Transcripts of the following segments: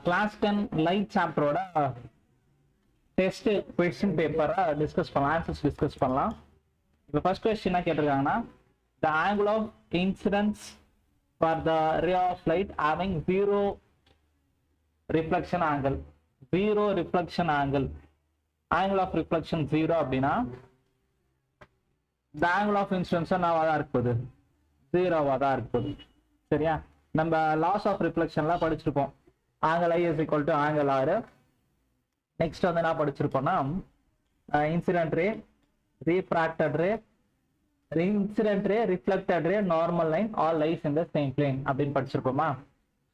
Class 10 light சாப்டரோட test question பேப்பரை discuss பண்ணலாம், ஆன்சர்ஸ் டிஸ்கஸ் பண்ணலாம். இப்போ ஃபர்ஸ்ட் கொஸ்டின் கேட்டிருக்காங்கன்னா, the angle of incidence for the ray of light having zero reflection angle angle of reflection 0 அப்படின்னா the angle of incidence என்னவா தான் இருக்குது, 0வா தான் இருக்குது. சரியா? நம்ம லாஸ் ஆஃப் ரிஃப்ளெக்ஷன்லாம் படிச்சிருப்போம். Angle I is equal to angle R. Next வந்து என்ன படிச்சிருப்போம்னா, incident ray, refracted ray, incident ray, reflected ray, normal line, all lies in the same plane அப்படின்னு படிச்சிருப்போமா.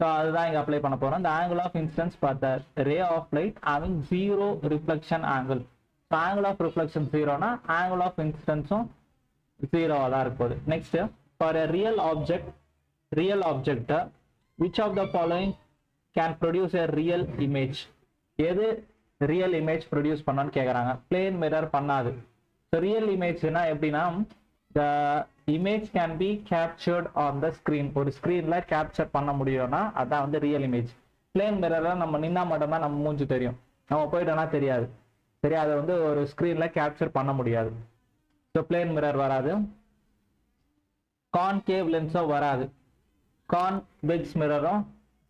ஸோ அதுதான் இங்கே அப்ளை பண்ண போகிறோம். இந்த angle of incidence for the ray of light having zero reflection angle. So angle of reflection ஜீரோனா angle of இன்சிடென்ஸும் ஜீரோவாக தான் இருக்குது. Next, for a real object which of the following can produce a real image? எது real image produce பண்ணான்னு கேட்குறாங்க. Plane mirror பண்ணாது. So real இமேஜ்னா எப்படின்னா, the image can be captured on the screen. ஒரு ஸ்க்ரீன்ல கேப்சர் பண்ண முடியும்னா அதான் வந்து ரியல் இமேஜ். பிளேன் மிரர்ல நம்ம நின்னா மட்டும்தான் நம்ம மூஞ்சி தெரியும், நம்ம போயிட்டோம்னா தெரியாது. சரி, அதை வந்து ஒரு ஸ்க்ரீன்ல கேப்சர் பண்ண முடியாது. ஸோ பிளேன் மிரர் வராது. கான்கேவ் லென்ஸும் வராது. கான்வெக்ஸ் மிரரும்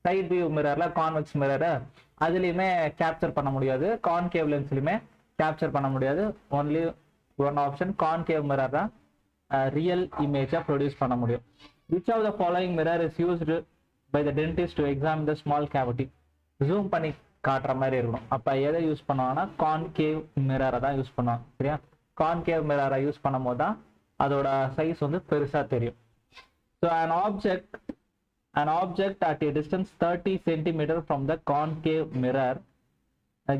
சைட் வியூ மிரர்ல கான்வெக்ஸ் மிரரை அதுலேயுமே கேப்சர் பண்ண முடியாது. கான்கேவ் லென்ஸ்லையுமே கேப்சர் பண்ண முடியாது. Only one option concave mirror தான் ரியல் இமேஜை ப்ரொடியூஸ் பண்ண முடியும். Which of the following mirror is used by the dentist to examine the small cavity? Zoom பண்ணி காட்டுற மாதிரி இருக்கணும். அப்போ எதை யூஸ் பண்ணுவாங்கன்னா கான்கேவ் மிரரை தான் யூஸ் பண்ணுவாங்க. சரியா? கான்கேவ் மிரரை யூஸ் பண்ணும் போது தான் அதோட சைஸ் வந்து பெருசாக தெரியும். So an object at a distance 30 cm from the concave mirror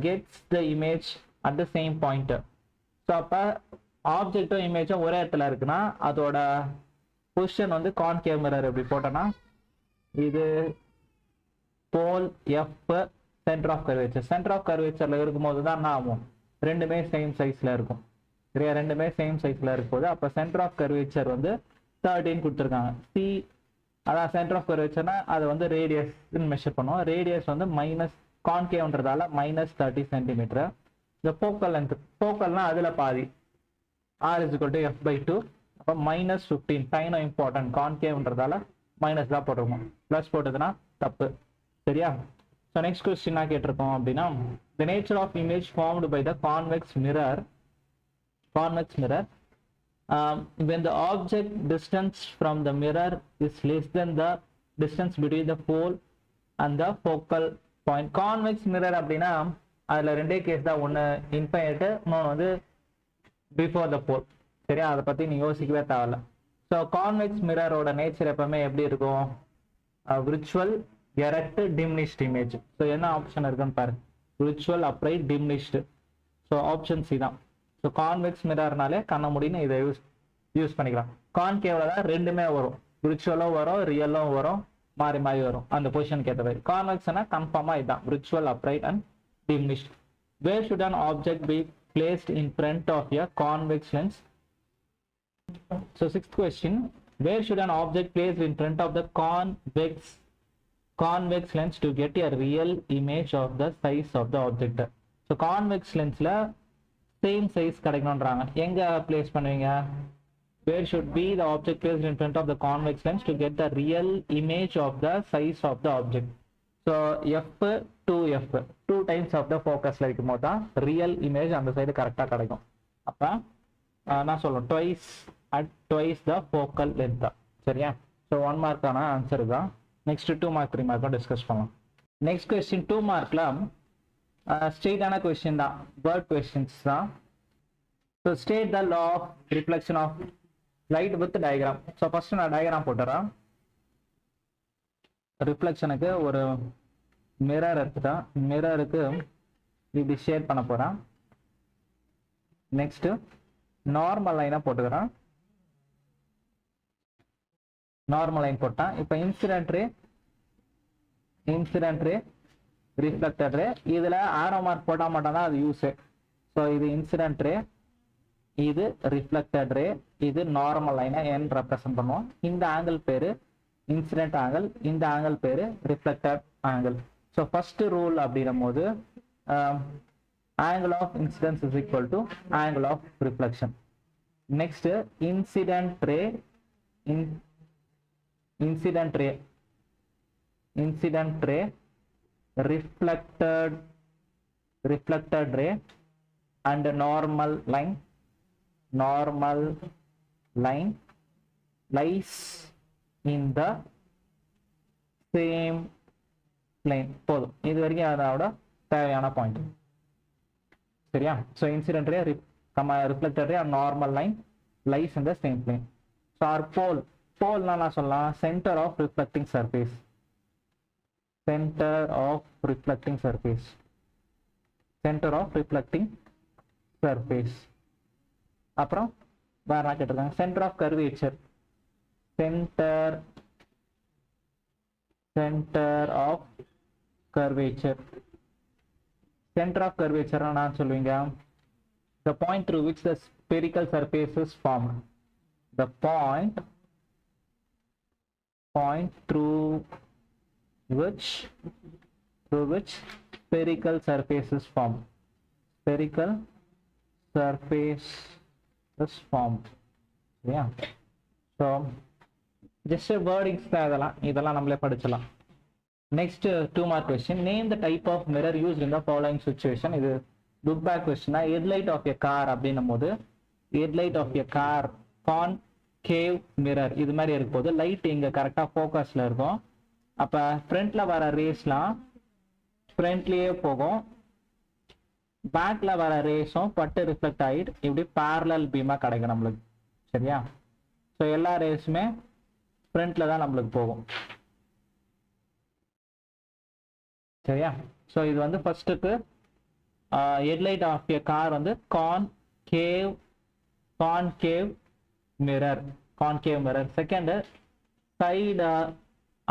gets the image at the same point. So அப்போ ஆப்ஜெக்டும் இமேஜும் ஒரே இடத்துல இருக்குன்னா அதோட பொசிஷன் வந்து கான்கேவ் மிரர் எப்படி போட்டோன்னா, இது pole F, centre of curvature. Centre of கர்வேச்சர்ல இருக்கும்போது தான் என்ன ஆகும், ரெண்டுமே சேம் சைஸ்ல இருக்கும். சரியா? ரெண்டுமே சேம் சைஸ்ல இருக்கும்போது அப்போ சென்டர் ஆஃப் கர்வேச்சர் வந்து 13 கொடுத்துருக்காங்க. சி, அதான் சென்டர் ஆஃப் கர்வேச்சர்னா அது வந்து ரேடியஸ் மெஷர் பண்ணுவோம். ரேடியஸ் வந்து மைனஸ், கான்கேவ்ன்றதால -30 சென்டிமீட்டர். இந்த போக்கல் லென்த், போக்கல்னா அதுல பாதி, R is equal to f/2. அப்போ -15. சைனோ இம்பார்ட்டன்ட், கான்கேவ்ன்றதால மைனஸ் தான் போட்டிருக்கோம். ப்ளஸ் போட்டதுன்னா தப்பு. சரியா? ஸோ நெக்ஸ்ட் கொஸ்டின் என்ன கேட்டிருக்கோம் அப்படின்னா, the nature of image formed by the convex mirror when the object distance from the mirror is less than the distance between the pole and the focal point. Convex mirror அப்படின்னா அதுல ரெண்டே case தான், ஒன்று infinite, இன்னொன்று வந்து before the போல். சரியா? அதை பத்தி நீ யோசிக்கவே தேவையில்ல. ஸோ கான்வெக்ஸ் மிரரோட நேச்சர் எப்பவுமே எப்படி இருக்கும், virtual, erect, diminished image. So என்ன ஆப்ஷன் இருக்குன்னு பாரு, virtual, upright, diminished. So option C தான். ஸோ கான்வெக்ஸ் மிரர்னாலே கண்ண முடின்னு இதை யூஸ் பண்ணிக்கலாம். கான்கேவ்ல தான் ரெண்டுமே வரும், விர்ச்சுவலும் வரும், ரியலும் வரும், மாறி மாறி வரும் அந்த பொசிஷனுக்கு ஏற்ற மாதிரி. கான்வெக்ஸ்னா கன்ஃபார்மா இதுதான், virtual, upright and diminished. Where should an object be placed in front of a convex lens? So sixth question, where should an object placed in front of the convex lens to get a real image of the size of the object? So convex lensல same size கிடைக்கணும்ன்றாங்க. எங்க place பண்ணுவீங்க? Where should be the object placed in front of the convex lens to get the real image of the size of the object? So f/2f, 2 times of the focusல இருக்கும் போது தான் real image அந்த side கரெக்டாக கிடைக்கும். அப்போ நான் சொல்லுவேன் twice the focal length. சரியா? ஸோ 1 மார்க்கான ஆன்சர் தான். நெக்ஸ்ட் 2 மார்க் 3 மார்க்கும் டிஸ்கஸ் பண்ணலாம். நெக்ஸ்ட் கொஸ்டின் 2 மார்க்ல ஸ்ட்ரெயிட்டான கொஸ்டின் தான், வேர்ட் கொஸ்டின்ஸ் தான். So state the law of reflection of light with diagram. So first நான் டயக்ராம் போட்டுறேன். ரிஃப்ளெக்ஷனுக்கு ஒரு மிரர் எடுத்துட்டா, மிரருக்கு இப்படி ஷேட் பண்ண போறேன். நெக்ஸ்ட் நார்மல் லைனா போட்டுக்கிறேன். நார்மல் லைன் போட்டேன். இப்போ இன்சிடென்ட் ரே, ரிஃப்ளெக்டட் ரே, இதுல ஆரோ மார்க் போட்டா மட்டும் தான் அது யூஸ். ஸோ இது இன்சிடென்ட் ரே, இது ரிஃப்ளெக்டட் ரே, இது நார்மல் லைனை n ரெப்ரசென்ட் பண்ணுவோம். இந்த ஆங்கிள் பேரு இன்சிடென்ட் ஆங்கிள், இந்த ஆங்கிள் பேரு reflected angle. So first rule அப்படின்னும் போது angle of incidence is equal to angle of reflection. Next, incident ray reflected ray and normal line lies in the same plane. போதும், இது வரைக்கும் அதோட தேவையான பாயிண்ட். சரியா? So incident ray reflected ray normal line lies in the same plane. So or போல்னா நான் சொல்லலாம் centre of reflecting surface. அப்புறம் வேற என்ன கேட்டிருக்காங்க? Centre of curvature. Center of curvature நான் சொல்லுவீங்க the point through which the spherical surface is formed. The point through which spherical surface is formed. Yeah. So just wordings தான் இதெல்லாம் நம்மளே படிச்சலாம். Next 2 mark question. Name the type of mirror used in the following situation. இது look back question. Headlight of a car அப்படின்னும் போது headlight of a car concave mirror இது மாதிரி இருக்கும் போது லைட் இங்க கரெக்டா ஃபோக்கஸ்ல இருக்கும். அப்ப ஃப்ரண்ட்ல வர ரேஸ்லாம் ஃப்ரண்ட்லயே போகும், பேக்ல வர ரேஸும் பட்டு ரிஃப்ளெக்ட் ஆகிட்டு இப்படி பேரலல் பீமா கிடைக்கும் நம்மளுக்கு. சரியா? ஸோ எல்லா ரேஸுமே ஃப்ரண்ட்ல தான் நம்மளுக்கு போகும். சரியா? ஸோ இது வந்து ஃபர்ஸ்ட்டுக்கு ஹெட்லைட் ஆஃப் எ கார் வந்து concave mirror. Second side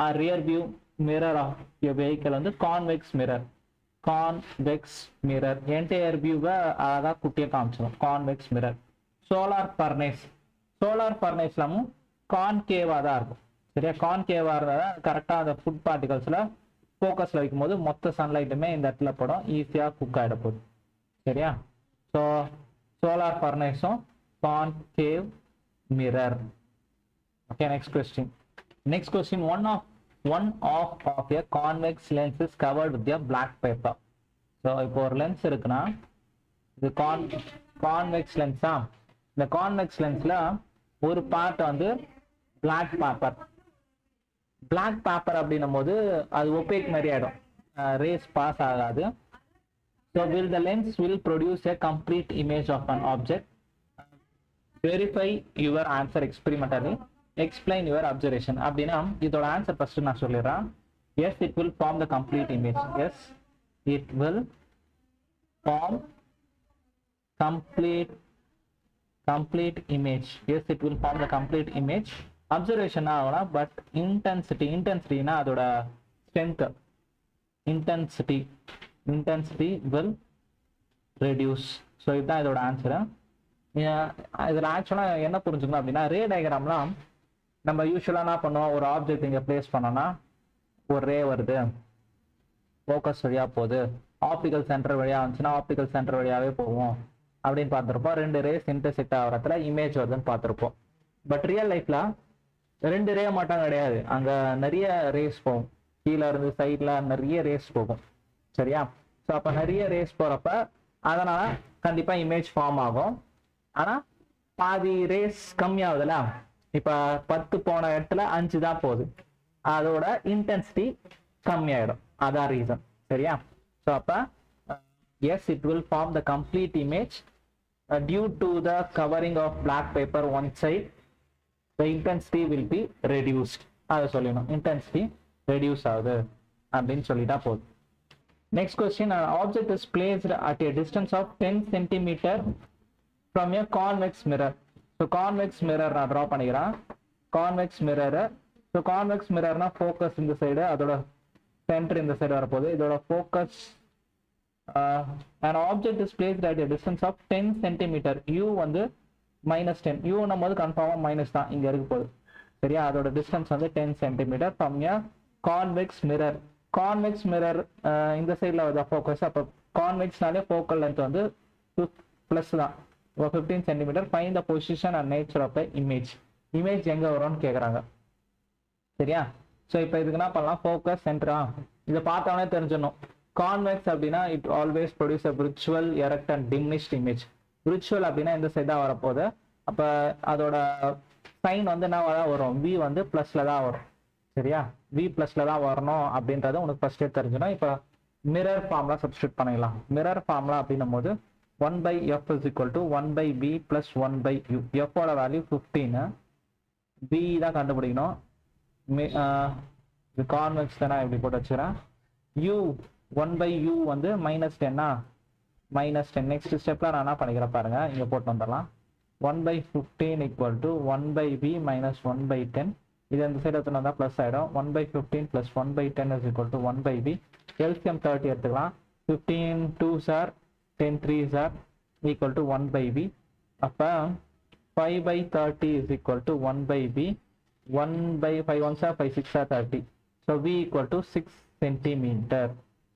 or rear view mirror of a vehicle வந்து கான்வெக்ஸ் மிரர். என்டையர் வியூவை அதான் குட்டியை காமிச்சிடும், கான்வெக்ஸ் மிரர். சோலார் ஃபர்னேஸ்லாமும் கான்கேவாக தான் இருக்கும். சரியா? கான்கேவாக இருந்தால் கரெக்டாக அந்த ஃபுட் பார்ட்டிகல்ஸில் ஃபோக்கஸில் வைக்கும் போது மொத்த சன்லைட்டுமே இந்த இடத்துல படம் ஈஸியாக குக் ஆகிட போகுது. சரியா? ஸோ சோலார் ஃபர்னேஸும் concave mirror. Okay, next question. One of a convex lens is covered with a black paper. So இப்போ ஒரு லென்ஸ் இருக்குன்னா இது கான்வெக்ஸ் லென்ஸா? இந்த கான்வெக்ஸ் லென்ஸில் ஒரு பார்ட் வந்து பிளாக் பேப்பர் அப்படின்னும் போது அது ஒபேக் மாதிரி ஆகிடும், ரேஸ் பாஸ் ஆகாது. So the lens will produce a complete image of an object. Verify your answer experimentally. Explain your observation. அப்படின்னா இதோட ஆன்சர் ஃபர்ஸ்ட் நான் சொல்லிடுறேன். Yes, it will form the complete image. Yes, it will form complete image. Yes, it will form the complete image. Observation ஆகலாம், but இன்டென்சிட்டினா அதோட strength. Intensity will reduce. So இதுதான் இதோட answer. இதில் ஆக்சுவலாக என்ன புரிஞ்சுக்கணும் அப்படின்னா, ரே டயக்ராம்லாம் நம்ம யூஸ்வலாக என்ன பண்ணுவோம், ஒரு ஆப்ஜெக்ட் இங்கே பிளேஸ் பண்ணோன்னா ஒரு ரே வருது, ஃபோக்கஸ் வழியாக போகுது, ஆப்டிக்கல் சென்டர் வழியாக வந்துச்சுன்னா ஆப்டிக்கல் சென்டர் வழியாகவே போவோம் அப்படின்னு பார்த்துருப்போம். 2 ரேஸ் இன்டர்செக்ட் ஆகிறதுல இமேஜ் வருதுன்னு பார்த்துருப்போம். பட் ரியல் லைஃப்ல 2 ரே மட்டும் கிடையாது, அங்கே நிறைய ரேஸ் போகும், கீழே இருந்து சைடில் நிறைய ரேஸ் போகும். சரியா? ஸோ அப்போ நிறைய ரேஸ் போகிறப்ப அதனால கண்டிப்பாக இமேஜ் ஃபார்ம் ஆகும். ஆனால் பாதி ரேஸ் கம்மியாகுதுல, இப்போ 10 போன இடத்துல 5 தான் போகுது, அதோட இன்டென்சிட்டி கம்மியாயிடும். அதான் ரீசன். சரியா? ஸோ அப்போ yes, it will form the complete image due to the covering of black paper one side. The intensity will be reduced. அதை சொல்லணும், இன்டென்சிட்டி ரெடியூஸ் ஆகுது அப்படின்னு சொல்லிட்டா போதும். Next question. Object is placed at a distance of 10 centimetre from a convex mirror. So convex mirror நான் draw பண்ணிக்கிறேன். Convex mirror, so convex மிரர்னா focus இந்த சைடு, அதோட சென்டர் இந்த சைடு வரப்போகுது. இதோட focus an object is placed at a distance of 10 centimeter. u வந்து -10. u போது கன்ஃபார்மாக மைனஸ் தான் இங்கே இருக்க போகுது. சரியா? அதோட டிஸ்டன்ஸ் வந்து 10 centimetre from a convex mirror. Convex mirror இந்த சைடில் வருதா ஃபோக்கஸ். அப்போ கான்வெக்ஸ்னாலே ஃபோக்கல் லென்த் வந்து ப்ளஸ் தான். 15 centimetre. Find the position and nature of the image. Image எங்கே வரும்னு கேட்குறாங்க. சரியா? ஸோ இப்போ இதுக்கு என்ன பண்ணலாம், ஃபோக்கஸ் சென்டரா இதை பார்த்தோன்னே தெரிஞ்சிடணும். கான்வெக்ஸ் அப்படின்னா it always produce a virtual erect and diminished image. Virtual அப்படின்னா இந்த சைடாக வரப்போகுது. அப்போ அதோட சைன் வந்து என்ன வரும், வி வந்து ப்ளஸில் தான் வரும். சரியா? வி ப்ளஸில் தான் வரணும் அப்படின்றத உனக்கு ஃபர்ஸ்டே தெரிஞ்சிடும். இப்போ மிரர் ஃபார்ம்லாம் சப்ஸ்டியூட் பண்ணிடலாம். மிரர் ஃபார்ம்லாம் அப்படின்னும் போது 1/f is equal to 1/v plus 1/u. f ஓட வேல்யூ 15, v தான் கண்டுபிடிக்கணும். இது கான்வெக்ஸ் தானே, இப்படி போட்டு வச்சுக்கிறேன். u 1/u வந்து -10, -10. நெக்ஸ்ட் ஸ்டெப்ல நான் என்ன பண்ணிக்கிறேன் பாருங்க, இங்க போட்டு வந்துடலாம். 1/15 equal to 1/v minus 1/10. இது அந்த சைடு எடுத்துனா தான் ப்ளஸ் ஆகிடும். 1/15 plus 1/10 is equal to 1/v. LCM 30 எடுத்துக்கலாம். 15 2s are 10 3s are equal to 1/v. அப்போ 5/30 is equal to 1/v. 1/5 1s are 5 6 are 30. So v equal to 6 centimeter.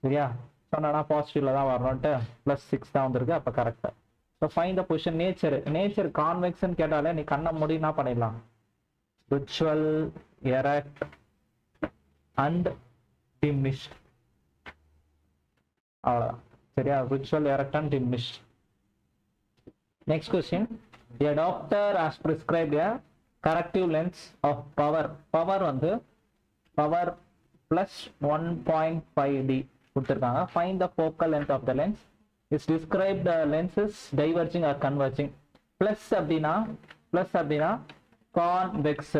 சரியா? சொன்னா பாசிட்டிவ்ல தான் வரணும்ட்டு +6 தான் வந்திருக்கு. அப்போ கரெக்டாக. So find the position. Nature கான்வெக்ஸ்ன்னு கேட்டாலே நீ கண்ணை மூடி என்ன பண்ணிடலாம், virtual erect and diminished. அவ்வளோதான். சரியா? virtual erect and diminished. Next question. A doctor has prescribed a corrective lens of power வந்து power plus 1.5D கொடுத்துருக்காங்க. Find the focal length of the lens. Is described the lenses diverging or converging. Plus அப்படின்னா convex.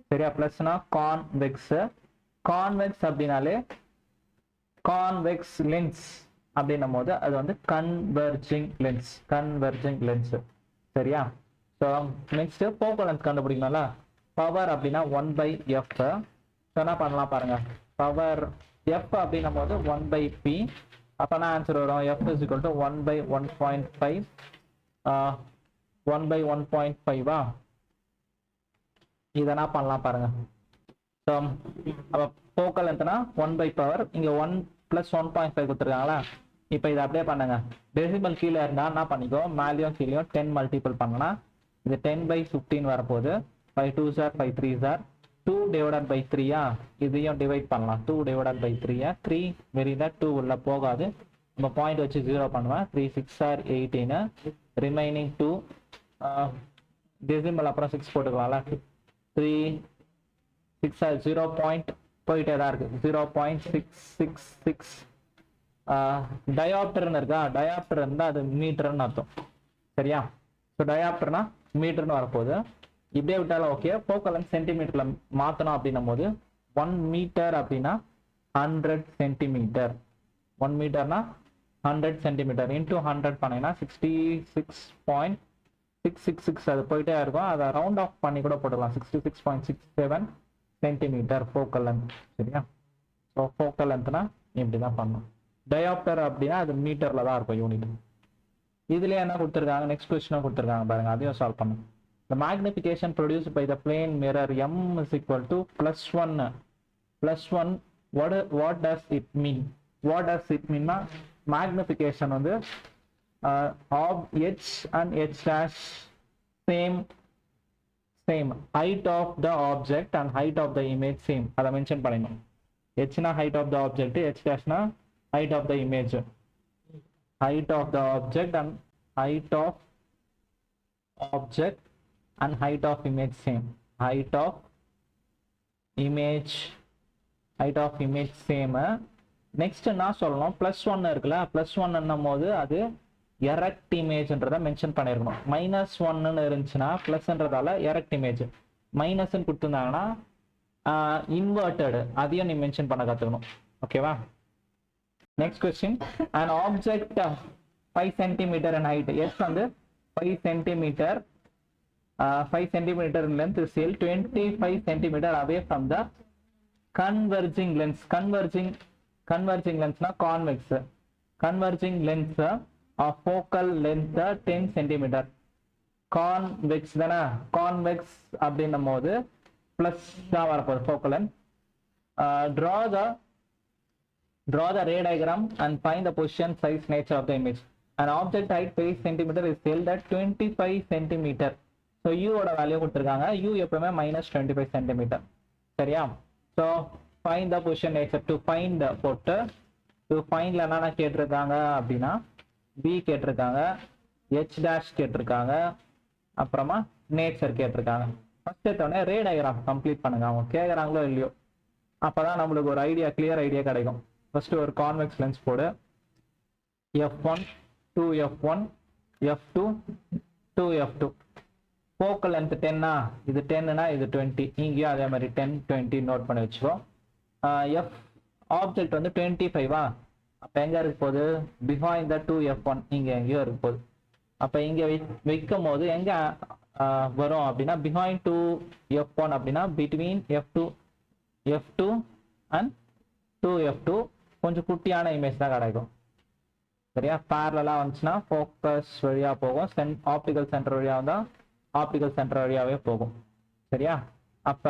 சரியா? பிளஸ்னா convex. Convex அப்படின்னாலே convex lens அப்படின்னும் போது அது வந்து கன்வெர்ஜிங் லென்ஸ். சரியா? ஸோ நெக்ஸ்ட் ஃபோக்கல் லென்த் கண்டுபிடிக்கணும்ல. பவர் அப்படின்னா 1/f. என்ன பண்ணலாம் பாருங்க, பவர் f அப்படின்னும் போது 1/p. அப்போ என்ன ஆன்சர் வரும், f is equal to 1/1.5. 1/1.5 இதை என்ன பண்ணலாம் பாருங்க. ஸோ அப்போ ஃபோக்கல் லென்த்னா 1/பவர், இங்கே 1 + 1.5 கொடுத்துருக்காங்களா. இப்போ இதை அப்படியே பண்ணுங்க. டெசிமல் கீழே இருந்தால் என்ன பண்ணிக்கோ, மேலேயும் கீழேயும் 10 மல்டிபிள் பண்ணனா இது 10/15 வரப்போகுது. 5 2s are 5 3s are 2 divided by 3. இதையும் டிவைட் பண்ணலாம். 2 divided by 3. 3 வெரிதா 2 உள்ள போகாது. நம்ம பாயிண்ட் வச்சு 0 பண்ணுவேன். 3 6 are 18. ரிமைனிங் 2 டெசிமல் அப்புறம் 6 போட்டுக்கலாம்ல. 3 6 are 0 பாயிண்ட் போயிட்டே தான் இருக்கு. 0.666. டயாப்டர்னு இருக்கா, டயாப்டர் இருந்தால் அது மீட்டர்னு அர்த்தம். சரியா? ஸோ டயாப்டர்னா மீட்டர்னு வரப்போகுது. இப்படியே விட்டாலும் ஓகே. ஃபோக்கல் லென்த் சென்டிமீட்டர்ல மாற்றணும் அப்படின்னும் போது 1 மீட்டர் அப்படின்னா 100 சென்டிமீட்டர். 1 மீட்டர்னா 100 சென்டிமீட்டர் இன்டூ 100 பண்ணீங்கன்னா 66.666. அது போயிட்டே இருக்கும். அதை ரவுண்ட் ஆஃப் பண்ணி கூட போட்டுக்கலாம். 66.67 சென்டிமீட்டர் ஃபோக்கல் லென்த். சரியா? ஸோ ஃபோக்கல் லென்த்னா இப்படி தான் பண்ணணும். டயாப்டர் அப்படின்னா அது மீட்டர்ல தான் இருக்கும் யூனிட். இதுல என்ன கொடுத்துருக்காங்க, நெக்ஸ்ட் கொஸ்டினும் கொடுத்துருக்காங்க பாருங்க, அதையும் சால்வ் பண்ணும். The magnification produced by the plane mirror m is equal to +1. What does it mean? What does it mean? Magnification வந்து of h and h dash same height of the object and height of the image same. அதை mention பண்ணிடணும். h na height of the object, h dash na height of the image. Height of the object and height of image same. Height of image same. Next என்ன சொல்லணும், +1 இருக்குல்ல, +1 என்னும் போது அது erect இமேஜ்ன்றதை mention பண்ணிருக்கணும். -1 இருந்துச்சுன்னா +ன்றதால எரக்ட் இமேஜ், மைனஸ்ன்னு கொடுத்துருந்தாங்கன்னா inverted, அதையும் நீ மென்ஷன் பண்ண கற்றுக்கணும். ஓகேவா? Next question. an object 5 cm in height. S வந்து 5 cm 5 cm in length is still 25 cm away from the converging lens. Converging lens na convex. Converging lens of focal length 10 cm. Convex தானே, convex அப்படின்னும் போது plus தான் வரப்போகுது focal length. Draw the Draw the ray diagram and find the position, size, nature of the image. An object height 5 cm is held at 25 cm. So u ஓட value கொடுத்திருக்காங்க. u எப்பவுமே -25 cm. சரியா? So find the position, nature. To find போட்டு to findல என்னென்ன கேட்டிருக்காங்க அப்படின்னா b கேட்டிருக்காங்க, h dash கேட்டிருக்காங்க, அப்புறமா நேச்சர் கேட்டிருக்காங்க. ஃபர்ஸ்ட் எடுத்தோடனே ரே டயக்ராம் கம்ப்ளீட் பண்ணுங்க. அவங்க கேட்குறாங்களோ இல்லையோ, அப்பதான் நம்மளுக்கு ஒரு ஐடியா, கிளியர் ஐடியா கிடைக்கும். ஃபர்ஸ்ட் ஒரு கான்வெக்ஸ் லென்ஸ் போடு. f1 2f1 f2 2f2. Focal length 10 இது 10னா இது 20. இங்கேயும் அதே மாதிரி 10 20 நோட் பண்ணி வச்சுக்கோ. எஃப் ஆப்ஜெக்ட் வந்து 25 அப்போ எங்க இருக்க போகுது? பிஹைண்ட் த 2f1 இங்க எங்கேயோ இருக்க போகுது. அப்போ இங்க வைக்கும் போது எங்க வரும் அப்படின்னா பிஹைண்ட் 2f1 அப்படின்னா பிட்வீன் f2 அண்ட் 2f2 கொஞ்சம் குட்டியான இமேஜ் தான் கிடைக்கும். சரியா? பேரலா வந்துச்சுன்னா ஃபோக்கஸ் வழியா போகும், ஆப்டிகல் சென்டர் வழியா வந்தா ஆப்டிகல் சென்டர் வழியாவே போகும். சரியா? அப்ப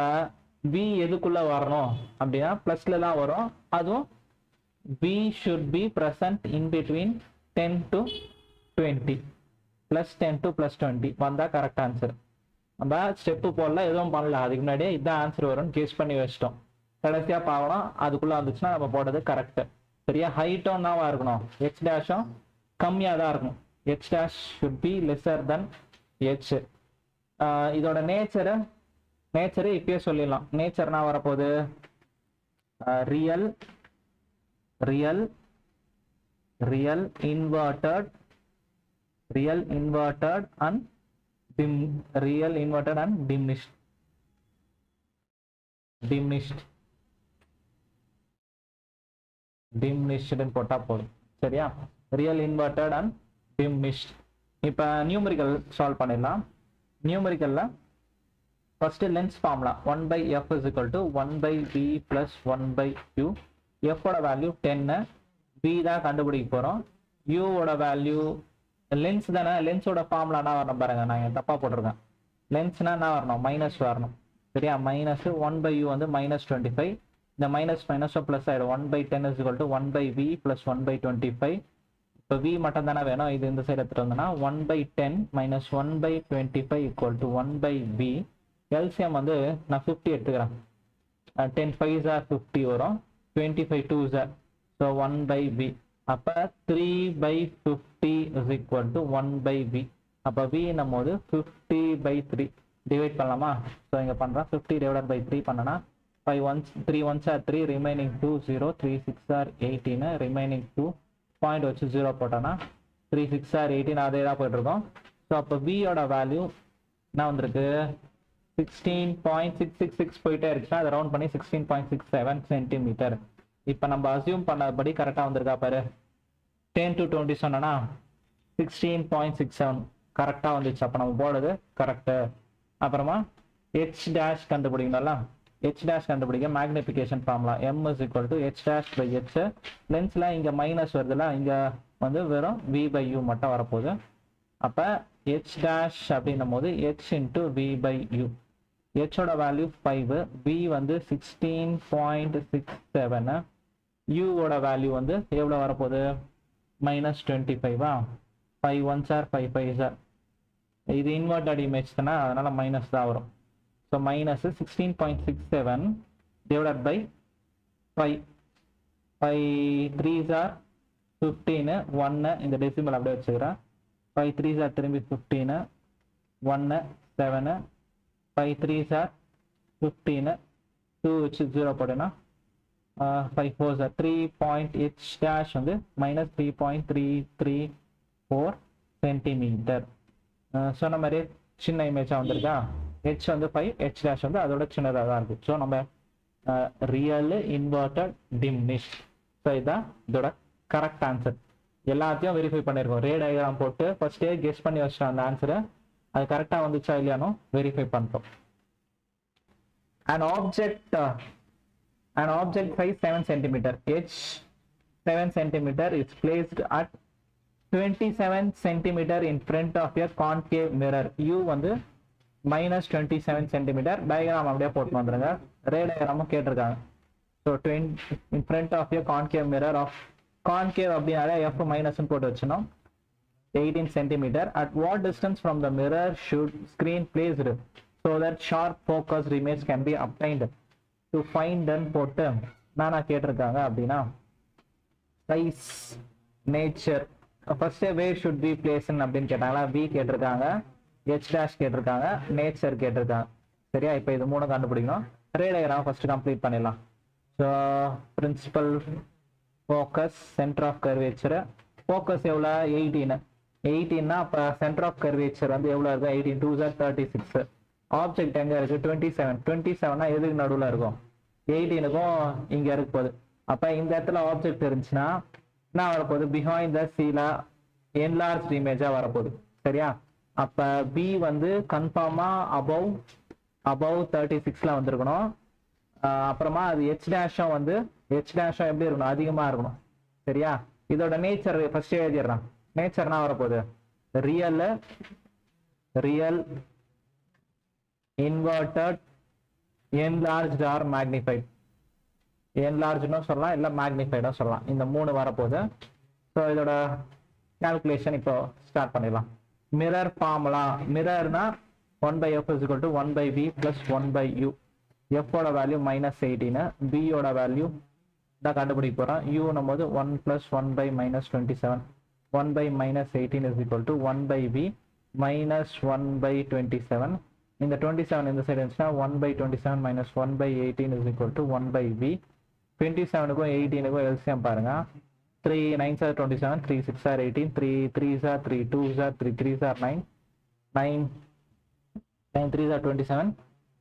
v எதுக்குள்ள வரணும் அப்படின்னா பிளஸ்ல தான் வரும். அதுவும் v should be present in between 10 to 20, plus 10 to plus 20 வந்தா கரெக்ட் ஆன்சர். நம்ம ஸ்டெப்பு போடல, எதுவும் பண்ணல, அதுக்கு முன்னாடியே இதான் ஆன்சர் வரும்னு கெஸ் பண்ணி வச்சிட்டோம். கடைசியா பார்க்கலாம், அதுக்குள்ள வந்துச்சுன்னா நம்ம போடுறது கரெக்ட். சரியா? ஹைட்டும் என்னவா இருக்கணும்? h டேஷும் கம்மியா தான் இருக்கும். h dash should be lesser than h. இதோட நேச்சர் இப்பயே சொல்லிடலாம். நேச்சர்னா வரப்போகுது ரியல் இன்வெர்டட் அண்ட் diminished போட்டா போதும். சரியா? Real inverted and diminished. இப்ப நியூமெரிக்கல் சால்வ் பண்ணிடலாம். நியூமெரிக்கல்ல first lens formula 1/f is equal to 1/v plus 1/u. f ஓட வேல்யூ 10, v தான் கண்டுபிடிக்க போறோம். u ஓட வேல்யூ லென்ஸ் தானே, லென்ஸோட ஃபார்முலா என்ன வரணும் பாருங்க, நான் தப்பா போட்டிருக்கேன். லென்ஸ்னா என்ன வரணும்? மைனஸ் வரணும். சரியா? மைனஸ் 1/u வந்து -25. இந்த மைனஸ் பிளஸ் ஆயிடும். 1/10 is equal to 1/v plus 1/25. இப்போ v மட்டும் தானே வேணும், இது இந்த சைடு எடுத்துட்டு வந்தோம்னா 1/10 minus 1/25 equal to 1/v. LCM வந்து நான் 50 எடுத்துக்கிறேன். 10 5s are 50 வரும், 25 2s are, so 1/v. அப்போ 3/50 is equal to 1/v. அப்போ v நம்மோது 50/3 டிவைட் பண்ணலாமா? ஸோ இங்கே பண்ணுறேன். 50 divided by 3 பண்ணனா 5 1s 3 1s are 3, remaining 2 0, 3 6 are 18, remaining 2 point வச்சு 0 போட்டோன்னா 3 6 are 18 அதே தான் போயிட்டு இருக்கோம். ஸோ அப்போ v ஓட வேல்யூ என்ன வந்திருக்கு? 16.666 போயிட்டே இருக்குன்னா அதை ரவுண்ட் பண்ணி 16.67 சென்டிமீட்டர். இப்போ நம்ம அசியூம் பண்ணபடி கரெக்டாக வந்திருக்கா பாரு. 10 to 20 சொன்னா 16.67 கரெக்டாக வந்துச்சு. அப்போ நம்ம போடுறது கரெக்டு. அப்புறமா h dash கண்டுபிடிக்கணும்ல, h dash கண்டுபிடிக்க magnification formula m is equal to h dash by h. லென்ஸ்ல இங்க மைனஸ் வருதுல, இங்க வந்து வெறும் v by u மட்டும் வரப்போகுது. அப்ப h dash அப்படின்னும் போது h into v by u. h ஓட வேல்யூ 5, v வந்து 16.67, u ஓட வேல்யூ வந்து எவ்வளவு வரப்போகுது? -25. 5 1s are 5 5s are. இது இன்வெர்டட் இமேஜ் தானே, அதனால மைனஸ் தான் வரும். So minus 16.67 divided by 5. 5 3s are 15, 1 இந்த டெசிமல் அப்படியே வச்சுக்கிறேன். 5 3s are திரும்பி 15, 1 7, 5 3s are 15, 2 வச்சு 0 போட்டேன்னா 5 4s are 3.h dash வந்து -3.334 சென்டிமீட்டர். சொன்ன மாதிரி சின்ன இமேஜாக வந்திருக்கா. h வந்து 5, h dash வந்து அதோட சின்னதாக தான் இருக்கு. ஸோ நம்ம ரியல் இன்வெர்டட் டிமினிஷ்ட். ஸோ இதுதான் இதோட கரெக்ட் ஆன்சர். எல்லாத்தையும் வெரிஃபை பண்ணியிருக்கோம். ரே டயக்ராம் போட்டு ஃபர்ஸ்டே கெஸ் பண்ணி வச்சிட்டோம் அந்த ஆன்சரை. அது கரெக்டாக வந்துச்சா இல்லையானோ வெரிஃபை பண்ணிட்டோம். An object size 7 cm, h 7 cm is placed at 27 cm in front of a concave mirror. u வந்து -27 cm. டயக்ராம் அப்படியே போட்டு வந்துருங்க. ரே டயக்ராமும் கேட்டிருக்காங்க. So in front of a concave mirror of concave அப்படினாலே f மைனஸ் போட்டு வச்சணும் 18 centimeter. At what distance from the mirror should screen placed so that sharp focused image can be obtained? To find then போட்டு நானா கேட்டிருக்காங்க அப்படின்னா size nature first where should be placed அப்படின்னு கேட்டாங்களா v கேட்டிருக்காங்க h dash கேட்டிருக்காங்க nature கேட்டிருக்காங்க சரியா. இப்போ இது மூணு கண்டுபிடிக்கணும். ரே டயக்ராம் ஃபர்ஸ்ட் கம்ப்ளீட் பண்ணிடலாம். So principal focus centre of curvature focus எவ்வளோ 18 அப்போ சென்டர் ஆஃப் கர்வேச்சர் வந்து எவ்வளோ இருக்கும் 18 2 36. ஆப்ஜெக்ட் எங்கே இருக்குது 27 எதுக்கு நடுவில் இருக்கும் 18க்கும் இங்கே இருக்க போகுது. அப்போ இந்த இடத்துல ஆப்ஜெக்ட் இருந்துச்சுன்னா என்ன வரப்போகுது பிஹைண்ட் த சீலா என்லார்ஜ் இமேஜாக வரப்போகுது சரியா. அப்போ பி வந்து கன்ஃபார்மாக அபவ் 36ல வந்திருக்கணும். அப்புறமா அது ஹெச் டேஷும் எப்படி இருக்கணும் அதிகமாக இருக்கணும் சரியா. இதோட நேச்சர் ஃபர்ஸ்ட் எழுதிடுறான். நேச்சர்னா வரப்போகுது ரியல் இன்வெர்டட் என்லார்ஜ்ட் ஆர் மேக்னிஃபைட். என்லார்ஜ்னும் சொல்லலாம் இல்லை மேக்னிஃபைடும் சொல்லலாம். இந்த மூணு வரப்போகுது. ஸோ இதோட கால்குலேஷன் இப்போ ஸ்டார்ட் பண்ணிடலாம். மிரர் ஃபார்முலா மிரர்னா 1/f = 1/v + 1/u. f ஓட வேல்யூ -18 b ஓட வேல்யூ தான் கண்டுபிடிக்க போகிறோம். u போது 1 + 1/-27 1/-18 = 1/v -1/27. இந்த 27 இந்த சைடு இருந்துச்சுன்னா 1/27 - 1/18 = 1/v. 27க்கும் 18க்கும் எல்சிஎம் பாருங்க. 3 9s are 27, 3 6s are 18, 3 3s are 3 2s are 3 3s are 9 9 3s are 27,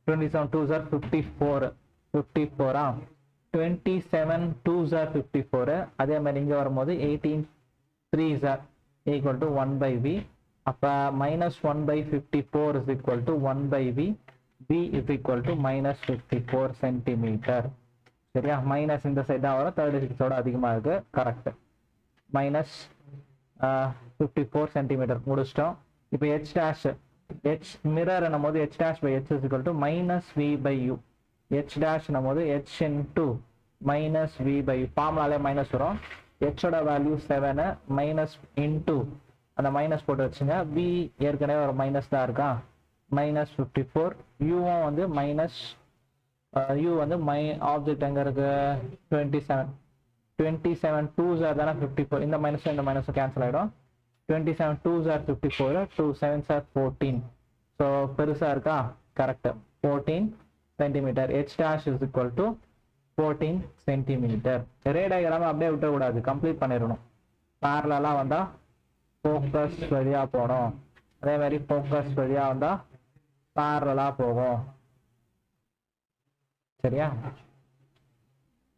27 2s are 54 27 2s are 54. அதே மாதிரி இங்கே வரும்போது 18 3s are equal to 1/v. அப்போ -1/54 = 1/v. v = -54 centimeter சரியா. மைனஸ் இந்த சைடு தான் வரும் 36ஓட அதிகமாக இருக்கு கரெக்ட். -54 சென்டிமீட்டர் முடிச்சிட்டோம். இப்போ h மிரர் போது h dash by h = -v/u. h dash போது h into -v/u. ஃபார்முலாலே மைனஸ் வரும். h ஓட வேல்யூ 7 மைனஸ் இன்டூ அந்த மைனஸ் போட்டு வச்சுங்க. v ஏற்கனவே ஒரு மைனஸ் தான் இருக்கா -54. யூவும் வந்து u வந்து ஆப்ஜெக்ட் எங்க இருக்கு 27 2s are தானே 54. இந்த மைனஸ் கேன்சல் ஆகிடும். 27 2s are 54 2 7s are 14. So பெருசாக இருக்கா correct 14 centimetre. h dash = 14 centimetre. Ray diagram அப்படியே விட்டக்கூடாது கம்ப்ளீட் பண்ணிடணும். பேரலாக வந்தால் ஃபோக்கஸ் வழியாக போகணும். அதே மாதிரி ஃபோக்கஸ் வழியாக வந்தால் பேரலாக போகும் சரியா.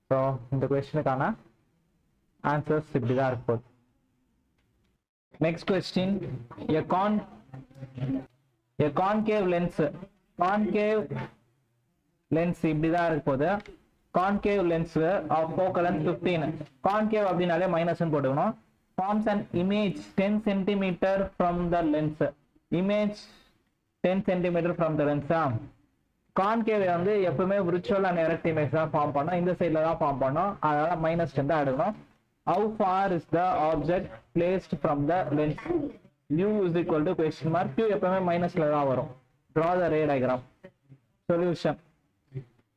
ஸோ இந்த கொஸ்டினுக்கான ஆன்சர்ஸ் இப்படி தான் இருக்கு. நெக்ஸ்ட் கொஸ்டின் கான்கேவ் லென்ஸ் இப்படி தான் இருக்க போகுது. Concave lens of focal length 15. Concave அப்படின்னாலே மைனஸ் போட்டுக்கணும். Forms and image 10 centimeter from the lens. Image 10 centimeter from the lens. Concave வந்து எப்பவுமே விர்ச்சுவல் அண்ட் எரெக்ட் இமேஜ் தான் ஃபார்ம் பண்ணோம். இந்த சைடில் தான் ஃபார்ம் பண்ணோம். அதனால -10 தான் எடுக்கணும். How far is the object placed from the lens? u = question mark. q எப்பவுமே மைனஸ்ல தான் வரும். Draw the ray diagram. Solution.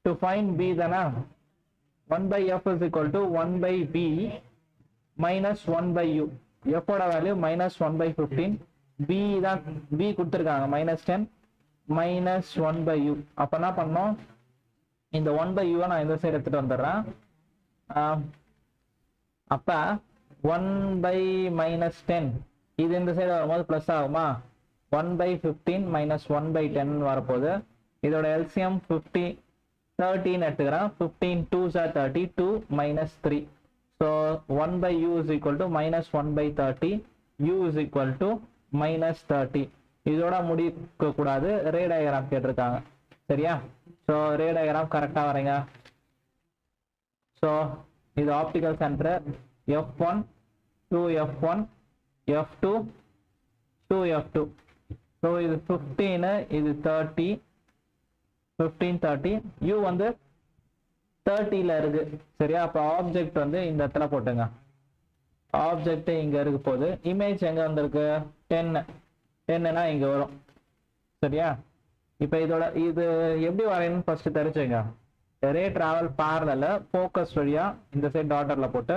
To find b தானே 1/f = 1/v -1/u. f ஓட வேல்யூ -1/15. b தான் b கொடுத்துருக்காங்க -10 -1/u. அப்போ என்ன பண்ணோம் இந்த 1/u நான் இந்த சைடு எடுத்துட்டு வந்துடுறேன். அப்போ 1/-10 இது இந்த சைடு வரும்போது ப்ளஸ் ஆகுமா 1/15 -1/10 வரப்போகுது. இதோட எல்சிஎம் 13 எடுத்துக்கிறேன். 15 2s are 30 2 -3. So 1/u = -1/30 u = -30. இதோட முடிக்க கூடாது. ரே டயக்ராம் கேட்டிருக்காங்க சரியா. ஸோ ரே டயக்ராம் கரெக்டாக வரீங்க. ஸோ இது optical centre f1 2f1 f2 2f2. So இது 15 இது 30 15 30. u வந்து 30ல இருக்கு. சரியா? அப்ப ஆப்ஜெக்ட் வந்து இந்த இடத்துல போட்டுங்க. ஆப்ஜெக்ட் இங்க இருக்கு போது இமேஜ் எங்க வந்திருக்கு? 10னா இங்க வரும். சரியா? இப்ப இதோட இது எப்படி வரையணும்னு ஃபர்ஸ்ட் தெரிஞ்சுங்க. ரே டிராவல் பேரலல்ல ஃபோக்கஸ் வழியா இந்த சைடு டாட்டர்ல போட்டு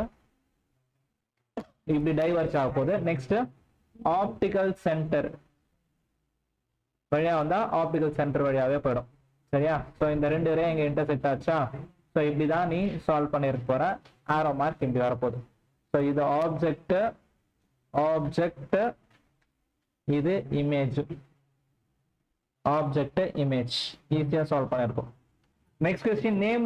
இப்படி டைவர்ஜ் ஆக போகுது. நெக்ஸ்ட் ஆப்டிகல் சென்டர் வழியா வந்தா ஆப்டிகல் சென்டர் வழியாவே போயிடும். சரியா? ஸோ இந்த ரெண்டு ரே இங்க இன்டர்செக்ட் ஆச்சா? ஸோ இப்படிதான் நீ சால்வ் பண்ணிருக்க போற. ஆரோ மார்க் இப்படி வரப்போகுது. ஸோ இது ஆப்ஜெக்ட் இது இமேஜ். ஆப்ஜெக்ட் இமேஜ் ஈஸியா சால்வ் பண்ணிருக்கோம். Next question, name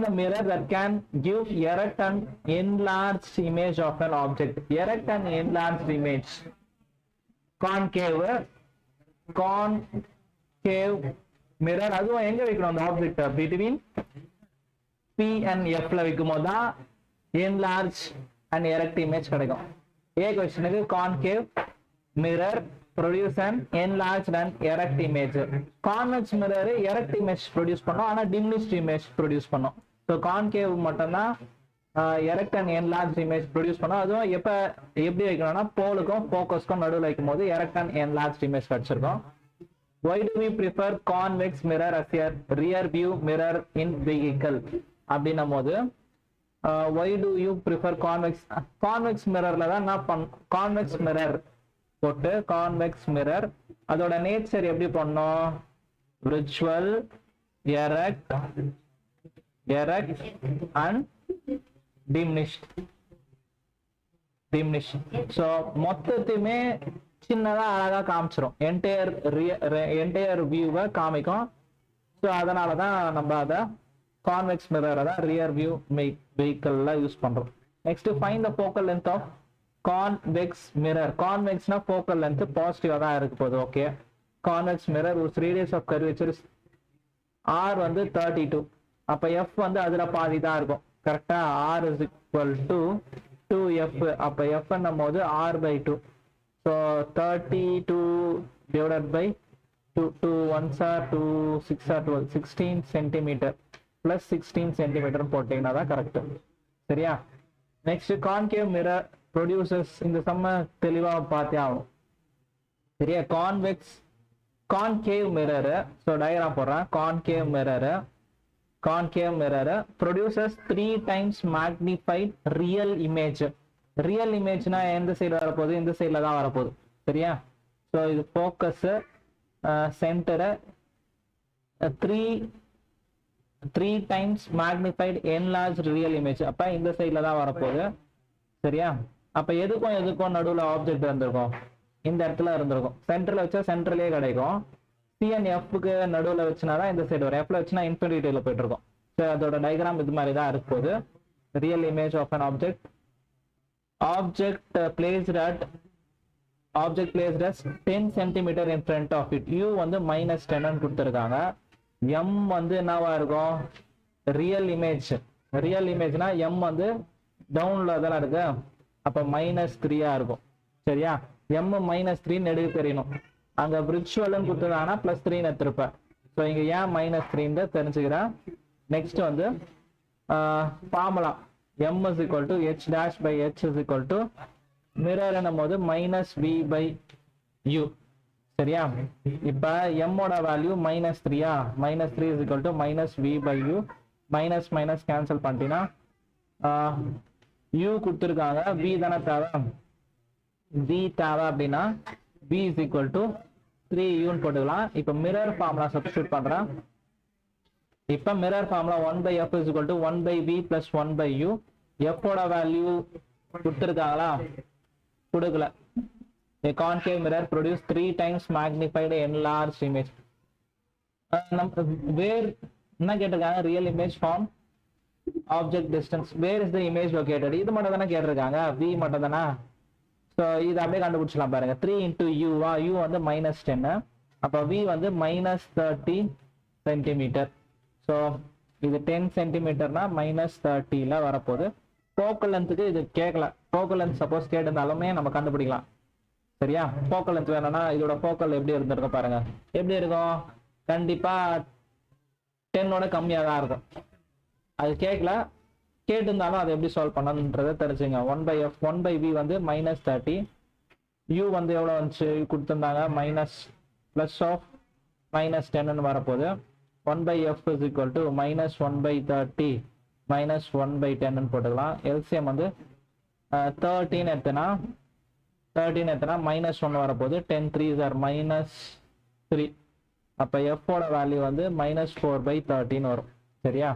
the mirror that can give erect and enlarged image of an object. Erect and enlarged image. Concave mirror. அதுவும் எங்க வைக்கணும் அந்த object? between P and F ல வைக்கும்போது தான் enlarged and erect image கிடைக்கும். A கொஸ்டினுக்கு concave mirror produce an enlarged and erect image. Convex mirror erect image produce பண்ணும், ஆனா diminished image produce பண்ணும். So concave மட்டும் தான் erect and enlarged image produce பண்ணும். அதுவும் எப்படி வைக்கணும்னா போலுக்கும் ஃபோக்கஸ்க்கும் நடுவில் வைக்கும்போது erect and enlarged image கிடைச்சிருக்கும். Why do we prefer convex mirror as a rear view mirror in vehicle? அப்படின்னும் போது why do you prefer convex mirrorல தான் நான் convex mirror போட்டு கான்வெக்ஸ் மிரர் அதோட நேச்சர் எப்படி பண்ணோம்? Virtual, erect and diminished. So மொத்தத்தையுமே சின்னதா அழகா காமிச்சிரும். என்டையர் வியூவை காமிக்கும். ஸோ அதனாலதான் நம்ம அதை கான்வெக்ஸ் மிரரை தான் ரியர் வியூ வெஹிக்கிள்ல யூஸ் பண்றோம். Next find the focal length of convex mirror. கான்வெக்ஸ்னா ஃபோக்கல் லென்த் பாசிட்டிவா தான் இருக்கு போகுது. ஓகே, கான்வெக்ஸ் மிரர் ஒரு ரேடியஸ் ஆஃப் கர்வேச்சர் R வந்து 32. அப்ப F வந்து அதுல பாதி தான் இருக்கும். கரெக்டா? R is equal to 2F. அப்ப F என்னும் போது R/2. So 32 divided by 2 1s are 2 6 are 12 16 centimetre plus 16 centimetre போட்டீங்கன்னா தான் கரெக்ட். சரியா? Next concave mirror produces. இந்த செம்ம தெளிவா பார்த்தே ஆகணும். சரியா? Concave mirror. ஸோ டயக்ராம் போடுறேன். Concave mirror produces 3 times magnified real image. Real இமேஜ்னா எந்த சைடு வரப்போகுது? இந்த சைடில் தான் வரப்போகுது. சரியா? ஸோ இது ஃபோக்கஸ் சென்டரை 3 times magnified enlarge real image. அப்ப இந்த சைடில் தான் வரப்போகுது. சரியா? அப்ப எதுக்கும் நடுவில் ஆப்ஜெக்ட் இருந்திருக்கும், இந்த இடத்துல இருந்திருக்கும். சென்டர்ல வச்சா சென்டர்லயே கிடைக்கும். CNFக்கு நடுவில் வச்சுனாதான் இந்த சைடு வரும். Fல வச்சுனா இன்ஃபினிட்டில போயிட்டு இருக்கும். ஸோ அதோட டயக்ராம் இது மாதிரி தான் இருக்கு போகுது. Real image of an object. Object placed at 10 centimeter in front of it. U வந்து -10 கொடுத்துருக்காங்க. M வந்து என்னவா இருக்கும்? ரியல் இமேஜ்னா M வந்து டவுன்ல தான் இருக்கு. அப்ப -3 இருக்கும். சரியா? M -3 எடுக்க தெரியணும். அங்க விர்ச்சுவல்னு கொடுத்ததானா +3 எடுத்திருப்பேன். ஸோ இங்க ஏன் -3 தெரிஞ்சுக்கிறேன். நெக்ஸ்ட் வந்து formula M is equal to H dash by H is equal to mirror என்னும் போது -V/U. சரியா? இப்ப M ஓட value -3. -3 is equal to -V/U. Minus cancel பண்ணிட்டீங்கன்னா U கொடுத்துருக்காங்க. V தானே தேவை. V தேவை அப்படின்னா V is equal to 3U போட்டுக்கலாம். இப்ப மிரர் ஃபார்முலா சப்ஸ்டிட்யூட் பண்றேன். இப்ப mirror formula 1/F is equal to 1/V plus 1/U. F ஓட வேல்யூ கொடுத்துருக்காங்களா? கொடுக்கல. A concave mirror produce 3 times magnified enlarged image. Where என்ன கேட்டிருக்காங்க? Real image form object distance. Where is the image located. இது மட்டும் தானே கேட்டிருக்காங்க. V மட்டும் தானே. ஸோ இது அப்படியே கண்டுபிடிச்சலாம் பாருங்க. 3 into U. U வந்து -10. அப்போ V வந்து -30 சென்டிமீட்டர். ஸோ இது 10 சென்டிமீட்டர்னா -30ல வரப்போகுது. ஃபோக்கல் லென்த்துக்கு இது கேட்கல. ஃபோக்கல் லென்த் சப்போஸ் கேட்டிருந்தாலுமே நம்ம கண்டுபிடிக்கலாம். சரியா? ஃபோக்கல் லென்த் வேணும்னா இதோட ஃபோக்கல் எப்படி இருந்திருக்கும் பாருங்க. எப்படி இருக்கும்? கண்டிப்பா 10ஓட கம்மியாக தான் இருக்கும். அது கேட்கல, கேட்டிருந்தாலும் அதை எப்படி சால்வ் பண்ணணுன்றதை தெரிஞ்சுங்க. 1/f 1/v வந்து -30, u வந்து எவ்வளோ வந்துச்சு கொடுத்துருந்தாங்க, மைனஸ் ப்ளஸ் ஆஃப் -10ன்னு வரப்போகுது. 1/f is equal to -1/30 -1/10ன்னு போட்டுக்கலாம். எல்சிஎம் வந்து 13 எடுத்தனா -1 வரப்போகுது. 10 3s are -3. அப்போ எஃபோட வேல்யூ வந்து -4/13 வரும். சரியா,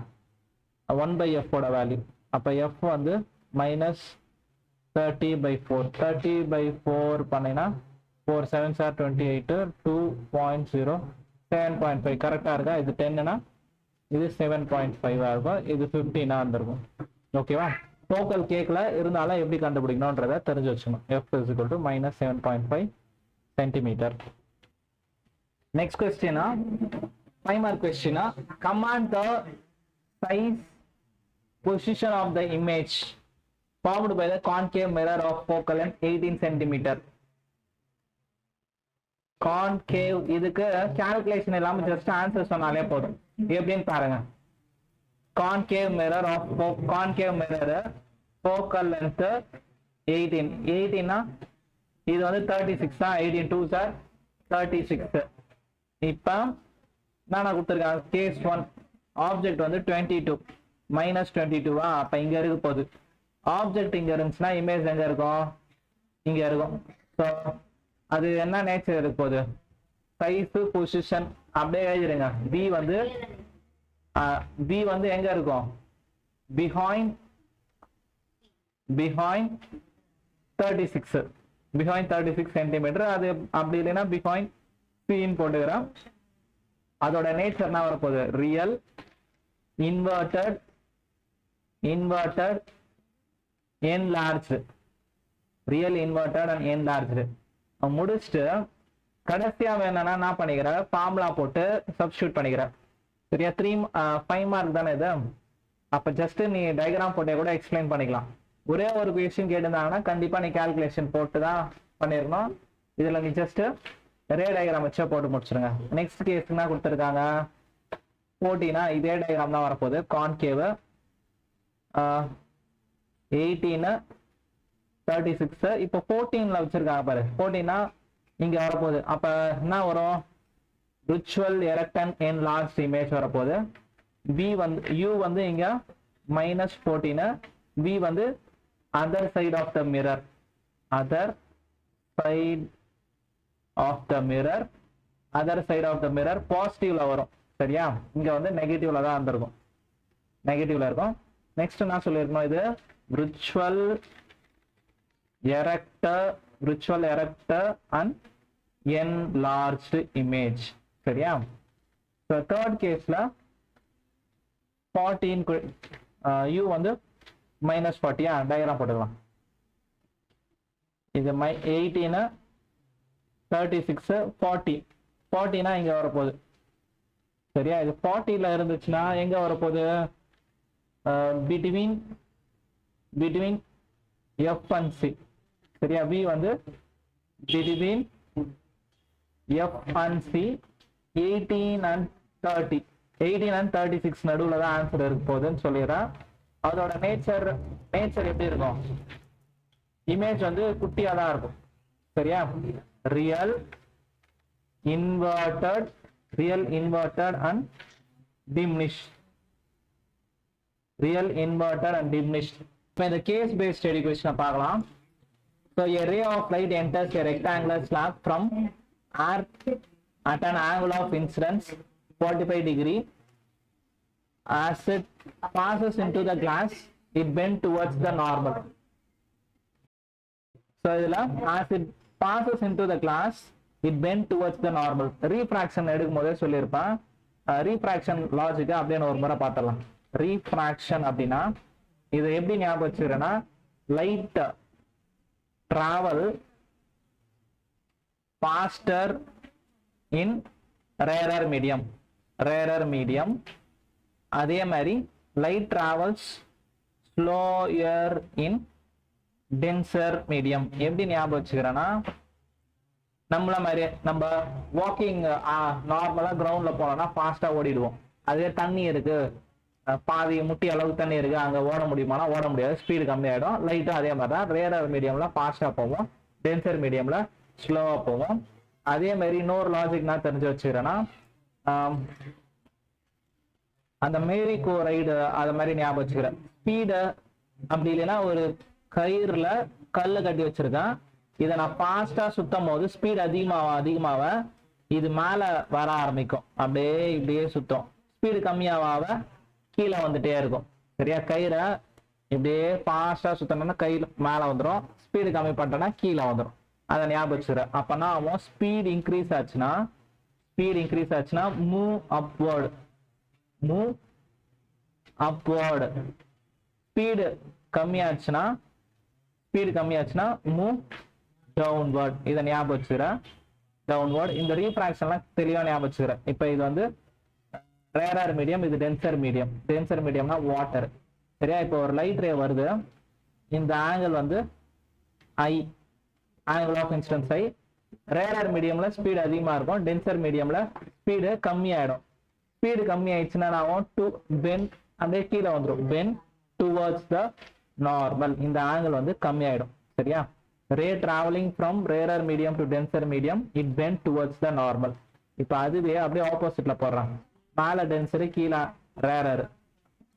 1/f ஓட வேல்யூ. அப்போ எஃப் வந்து -30/4. 30/4 பண்ணினா 4 7s are 28, 2.0 7.5 கரெக்டாக இருக்கா? இது 10னா இது 7.5 இருக்கும், இது 15 இருந்திருக்கும். ஓகேவா? டோக்கல் கேட்கல, இருந்தாலும் எப்படி கண்டுபிடிக்கணும்ன்றதை தெரிஞ்சு வச்சுக்கணும். f is equal to -7.5 centimeter. Next question, 5 mark question. Command the size position of the image formed by the concave mirror of focal length 18 centimeter. Concave, இதுக்கு கால்குலேஷன் இல்லாம ஜஸ்ட் ஆன்சர் சொன்னாலே போதும். எப்படின்னு பாருங்க. கான்கேவ் மிரர் ஃபோக்கல் லென்த் 18 இது வந்து 36 தான். 18 2s are 36. இப்போ நான் கொடுத்துருக்கேன் கேஸ் 1. ஆப்ஜெக்ட் வந்து 22 -22. அப்ப இங்க இருக்க போகுது. ஆப்ஜெக்ட் இங்க இருந்துச்சுன்னா இமேஜ் எங்க இருக்கும்? இங்க இருக்கும். ஸோ அது என்ன நேச்சர் இருக்க போகுது? சைஸ் பொசிஷன் அப்படியே எழுதிடுங்க. பி வந்து எங்க இருக்கும்? Behind 36 centimetre. அது அப்படி இல்லைன்னா பிஹைண்ட் சின்னு போட்டுக்கிறேன். அதோட நேச்சர் என்ன வரப்போகுது? Real inverted enlarged. Real inverted and enlarged முடிச்சுட்டு கடைசியா வேணும்னா என்ன பண்ணிக்கிறேன்? ஃபார்முலா போட்டு சப்ஸ்டியூட் பண்ணிக்கிறேன். சரியா? 5 மார்க் தானே இது. அப்ப ஜஸ்ட் நீ டயக்ராம் போட்டே கூட எக்ஸ்பிளைன் பண்ணிக்கலாம். ஒரே ஒரு கொஸ்டின் கேட்டிருந்தாங்கன்னா கண்டிப்பா நீ கால்குலேஷன் போட்டு தான் பண்ணிருக்கணும். இதுல நீ ஜஸ்ட் ரே டயக்ராம் வச்சா போட்டு முடிச்சிருங்க. நெக்ஸ்ட் கேஸ்னா கொடுத்துருக்காங்க 14. இதே டயக்ராம் தான் வரப்போகுது. கான்கேவ் 18 36. இப்போ 14ல வச்சிருக்காங்க பாரு. 14 இங்க வரப்போகுது. அப்ப என்ன வரும்? Virtual erect and enlarged image வரப்போகுது. v வந்து u வந்து இங்க -14, v வந்து other side of the mirror. Other side of the mirror பாசிட்டிவ்ல வரும். சரியா? இங்க வந்து நெகட்டிவ்ல தான் இருந்திருக்கும். நெகட்டிவ்ல இருக்கும். நெக்ஸ்ட் என்ன சொல்லியிருக்கணும்? இது விர்ச்சுவல் எரெக்டர் அண்ட் enlarged image. சரியா? ஸோ தேர்ட் கேஸ்ல 14 u வந்து -40. டயக்ராம் போட்டுக்கலாம். இது 18 36 40 இங்க வரப்போகுது. சரியா? இது 40ல இருந்துச்சுன்னா எங்க வரப்போகுது? Between f and c. சரியா? v வந்து between f and c 18 and 30. 18 and 36 நடுவுல தான் ஆன்சர் இருக்க போகுதுன்னு சொல்லிடுறேன். அதோட நேச்சர் எப்படி இருக்கும்? இமேஜ் வந்து குட்டியா தான் இருக்கும். சரியா? Real inverted and diminished. இப்போ இந்த கேஸ் பேஸ்ட் ஸ்டடி கொஸ்டின் பார்க்கலாம். So a ray of light enters a rectangular slab from earth at an angle of incidence 45 degree. As it passes into the glass, it bends towards the normal. So as it passes into the glass, it bends towards the normal. Refraction எடுக்கும் போதே சொல்லியிருப்பேன். Refraction லாஜிக்கை அப்படியே ஒரு முறை பார்த்துடலாம். Refraction அப்படின்னா இது எப்படி ஞாபகம் வச்சுக்கிறேன்னா, light travel faster in rarer medium. அதே மாதிரி light travels slower in denser medium. எப்படி ஞாபகம் வச்சுக்கிறேன்னா, நம்ம வாக்கிங் நார்மலா கிரவுண்ட்ல போனோம்னா ஃபாஸ்டா ஓடிடுவோம். அதே தண்ணி இருக்கு, பாதி முட்டி அளவுக்கு தண்ணி இருக்கு, அங்க ஓட முடியுமானா ஓட முடியாது, ஸ்பீடு கம்மியாயிடும். லைட்டும் அதே மாதிரி தான், ரேரர் மீடியம்ல ஃபாஸ்டா போவோம், டென்சர் மீடியம்ல ஸ்லோவா போவோம். அதே மாதிரி இன்னொரு லாஜிக் நான் தெரிஞ்சு வச்சுக்கிறேன்னா, அந்த மேரி கோ ரைடு அது மாதிரி ஞாபகம் வச்சுக்கிறேன். ஸ்பீடு அப்படி இல்லைன்னா ஒரு கயிறுல கல்லு கட்டி வச்சிருக்கேன், இதை நான் ஃபாஸ்டா சுத்தும் போது ஸ்பீட் அதிகமாக இது மேல வர ஆரம்பிக்கும், அப்படியே இப்படியே சுத்தம். ஸ்பீடு கம்மியாக கீழே வந்துட்டே இருக்கும். சரியா, கயிறை இப்படியே ஃபாஸ்டா சுத்தணும்னா கயிறு மேல வந்துடும், ஸ்பீடு கம்மி பண்ணிட்டோம்னா கீழே வந்துடும். அதை ஞாபகம் வச்சுக்கிறேன். அப்பனா அவன் ஸ்பீட் இன்க்ரீஸ் ஆச்சுன்னா மூவ் அப்வர்டு, ஸ்பீடு கம்மியாச்சுன்னா மூவ் டவுன்வர்ட். இதை ஞாபகம் வச்சுக்கிறேன், டவுன்வர்ட். இந்த ரீஃப்ராக்ஷன்லாம் தெளிவா ஞாபகம் வச்சுக்கிறேன். இப்போ இது வந்து ரேரர் மீடியம், இது டென்சர் மீடியம்னா வாட்டர். சரியா, இப்போ ஒரு லைட் ரே வருது, இந்த ஆங்கிள் வந்து I, angle of incidence I. Rarer மீடியம்ல ஸ்பீடு அதிகமா இருக்கும், டென்சர் மீடியம்ல ஸ்பீடு கம்மியாயிடும். ஸ்பீடு கம்மி ஆயிடுச்சுன்னா நான் டு பெண்ட், அப்படியே கீழே வந்துடும், பெண்ட் டுவர்ட்ஸ் த நார்மல். இந்த ஆங்கிள் வந்து கம்மியாயிடும். சரியா, ray travelling from rarer medium to denser medium, it bend towards the normal. இப்போ அதுவே அப்படியே ஆப்போசிட்ல போடுறாங்க, மேல டென்சரு கீழே ரேரர்,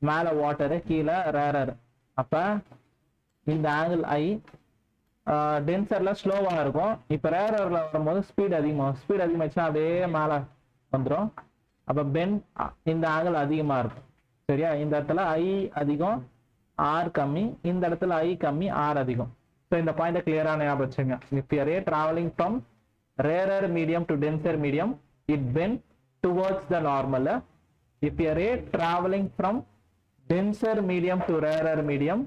மேல வாட்டரு கீழே ரேரர். அப்ப இந்த ஆங்கிள் ஐ டென்சர்ல ஸ்லோவா இருக்கும், இப்ப ரேரர்ல வரும்போது ஸ்பீட் அதிகமாச்சுன்னா அப்படியே மேல வந்துடும். அப்ப பென் இந்த ஆங்கிள் அதிகமா இருக்கும். சரியா, இந்த இடத்துல ஐ அதிகம் ஆர் கம்மி, இந்த இடத்துல ஐ கம்மி ஆர் அதிகம். ஸோ இந்த பாயிண்ட் கிளியரா ஞாபகம் வச்சுங்க. If you are travelling from rarer medium to denser medium, it bend towards the normal. If you are travelling from denser medium to rarer medium,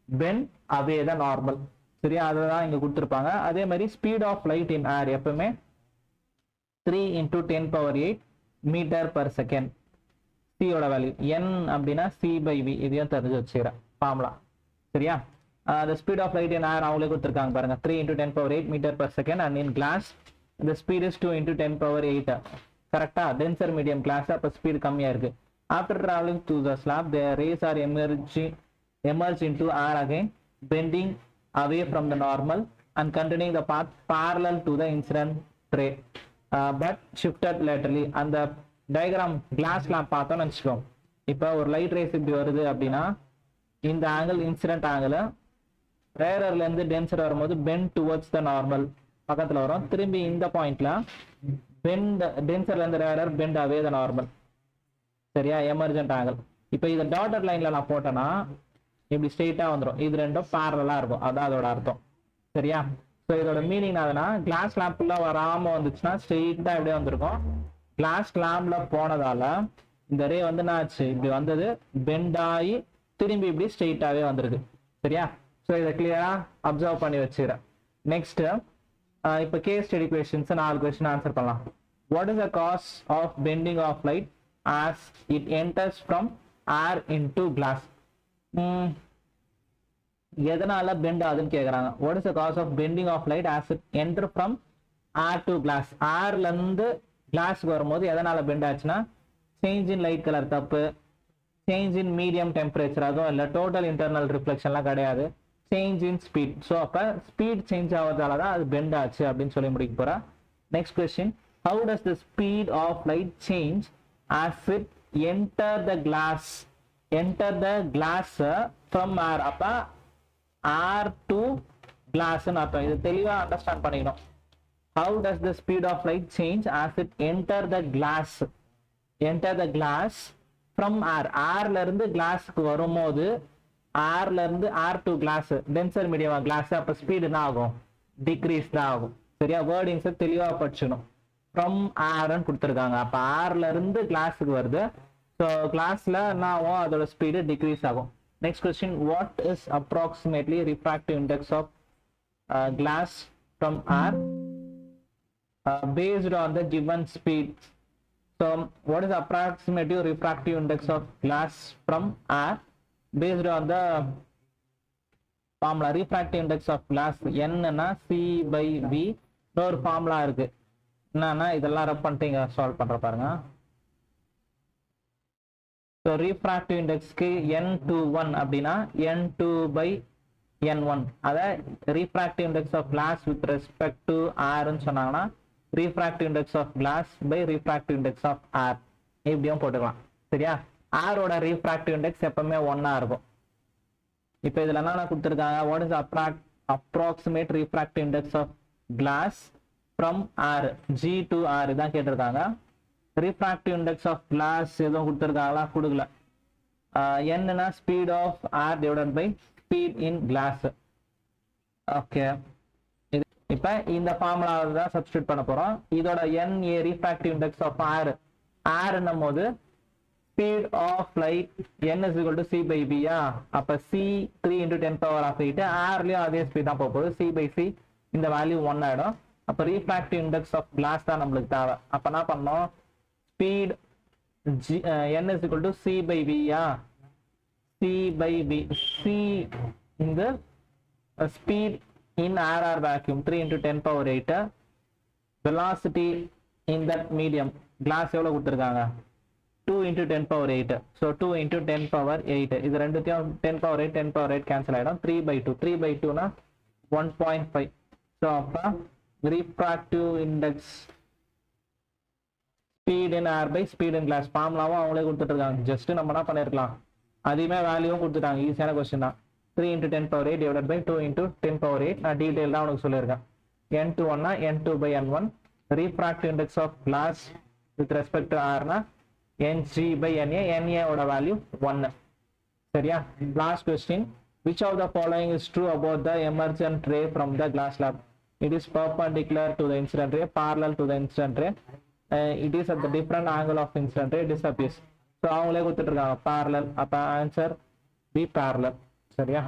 bend away the normal. சரியா, அதுதான் இங்க கொடுத்துருப்பாங்க. அதே மாதிரி speed of light in air எப்பவுமே 3 × 10⁸ metre per second. சியோட வேல்யூ n அப்படின்னா c/v, இதையும் தெரிஞ்சு வச்சுக்கிறேன் ஃபார்முலா. சரியா, the speed of light in air அவங்களே கொடுத்துருக்காங்க பாருங்க, 3 × 10⁸ metre per second. And in glass the speed is 2 × 10⁸. கரெக்டா, டென்சர் மீடியம் கிளாஸ், அப்ப ஸ்பீடு கம்மியா இருக்கு. After travelling to the slab, the rays are emerge into air again, bending away from the normal and continuing the path parallel to the incident ray, but shifted laterally. அந்த diagram class lamp பார்த்தோம்னு வச்சுக்கோங்க. இப்போ ஒரு light race இப்படி வருது அப்படின்னா, இந்த angle incident angle ரேரர்ல இருந்து டென்சர் வரும்போது பெண்ட் டுவர்ட்ஸ் த நார்மல் பக்கத்துல வரும். திரும்பி இந்த பாயிண்ட்ல பெண்ட், டென்சர்ல இருந்து rarer bent away the normal. சரியா, எமர்ஜென்ட் ஆங்கிள். இப்போ இதை டாட்டட் லைன்ல நான் போட்டேன்னா இப்படி ஸ்ட்ரெயிட்டா வந்துடும், இது ரெண்டும் பேரலா இருக்கும், அதான் அதோட அர்த்தம். சரியா, ஸோ இதோட மீனிங் என்னதுன்னா, கிளாஸ் லேம்ப்ல வராம வந்துச்சுன்னா ஸ்ட்ரெயிட்டா இப்படியே வந்திருக்கும். கிளாஸ் லேம்ப்ல போனதால இந்த ரே வந்து என்ன ஆச்சு, இப்படி வந்தது, பெண்ட் ஆகி திரும்பி இப்படி ஸ்ட்ரெயிட்டாவே வந்திருக்கு. சரியா, ஸோ இதை கிளியரா அப்சர்வ் பண்ணி வச்சுக்கிறேன். நெக்ஸ்ட், இப்போ case study questions 4 question answer பண்ணலாம். What is the cause of bending of light as it enters from air into glass? எதனால பெண்ட் ஆகுதுன்னு கேக்குறாங்க. What is the cause of bending of light as it enter from air to glass? ஏர்ல இருந்து கிளாஸ்க்கு வரும்போது எதனால bend ஆச்சுன்னா, change in light colour தப்பு, சேஞ்ச் இன் மீடியம் டெம்பரேச்சர் அதுவும் இல்லை, டோட்டல் இன்டர்னல் ரிஃப்ளெக்ஷன்லாம் கிடையாது, சேஞ்ச் இன் ஸ்பீட். ஸோ அப்போ ஸ்பீட் சேஞ்ச் ஆகிறதால தான் அது பெண்ட் ஆச்சு அப்படின்னு சொல்லி முடிக்க போகிறேன். Next question, how does the speed of light change as it enter the glass? Enter the glass from air, அப்போ ஏர் டு கிளாஸ்ன்னு அர்த்தம். இது தெளிவாக அண்டர்ஸ்டாண்ட் பண்ணிக்கணும். How does the speed of light change as it enter the glass? Enter the glass from air. Airல இருந்து கிளாஸ்க்கு வரும்போது, ஏர்ல இருந்து air to glass, denser medium glass, அப்ப ஸ்பீடு என்ன ஆகும், டிக்ரீஸ் தான் ஆகும். சரியா, வேர்டிங்ஸ் தெளிவா படிச்சணும். ஃப்ரம் ஏர்னு கொடுத்துருக்காங்க, அப்ப ஏர்ல இருந்து கிளாஸுக்கு வருது. ஸோ கிளாஸ்ல என்ன ஆகும், அதோட ஸ்பீடு டிக்ரீஸ் ஆகும். Next question, what is approximately refractive index of glass from air based on the given speed? So what is the approximate refractive index of glass from air based on the formula? Refractive index of glass n na c/v. ஒரு formula இருக்கு, என்னன்னா இதெல்லாம் ரப் பண்ணிட்டு solve பண்ற பாருங்க. So refractive இண்டெக்ஸ்க்கு n21 அப்படின்னா n2 by n1. அதை refractive index of glass with respect to ஆர்ன்னு சொன்னாங்கன்னா refractive index of glass by refractive index of air இப்படியும் போட்டுக்கலாம். சரியா? ஆரோட ரீஃப்ராக்டிவ் இண்டெக்ஸ் எப்பவுமே 1 இருக்கும். இப்போ இதுல என்ன கொடுத்துருக்காங்க, what is approximate refractive index of glass from air, G to R தான் கேட்டிருக்காங்க. ரீஃப்ராக்டிவ் இண்டெக்ஸ் ஆஃப் கிளாஸ் எதுவும் கொடுத்துருக்காங்களா? கொடுக்கல. என்னன்னா speed of air divided by speed in glass. Okay, இப்போ இந்த ஃபார்முலாவை தான் சப்ஸ்டியூட் பண்ண போறோம். இதோட NA refractive index of air, ஆர்ன்னும் போது speed of light n is equal to c by b. அப்ப c 3 into 10 power of 8. ஆர்லயும் அதே ஸ்பீட் தான் போகுது. c by c இந்த வேல்யூ 1 ஆயிடும். அப்ப ரீஃப்ராக்டிவ் இண்டெக்ஸ் ஆஃப் கிளாஸ் தான் நம்மளுக்கு தேவை. அப்ப என்ன பண்ணோம், speed n is equal to c by b. c by b, c இந்த speed in RR vacuum 3 into 10 power 8. velocity in that medium glass எவ்வளவு கொடுத்திருக்காங்க, 2 into 10 power 8. so 2 into 10 power 8. இது ரெண்டுத்தையும் 10 power 8 10 power 8 cancel ஆயிடும். 3 by 2, 3 by 2 னா 1.5. so அப்ப refractive index speed in air by speed in glass ஃபார்முலாவும் அவங்களே கொடுத்துட்டு இருக்காங்க. ஜஸ்ட் நம்ம என்ன பண்ணிருக்கலாம், அதுமே வேல்யூவும் கொடுத்துட்டாங்க. ஈஸியான கொஸ்டின் தான். 3 into 10 power 8 divided by 2 into 10 power 8. நான் டீடைல் தான் உனக்கு சொல்லியிருக்கேன். n21 னா n2 by n1. refractive index of glass with respect to r னா nc by na. na ஓட வேல்யூ 1. சரியா? Last question, which of the following is true about the emergent ray from the glass slab? it is perpendicular to the incident ray, parallel to the incident ray, it is at the different angle of incident ray, disappears. so அவங்களே கொடுத்துட்டு இருக்காங்க parallel. அப்ப answer B parallel. சரியா?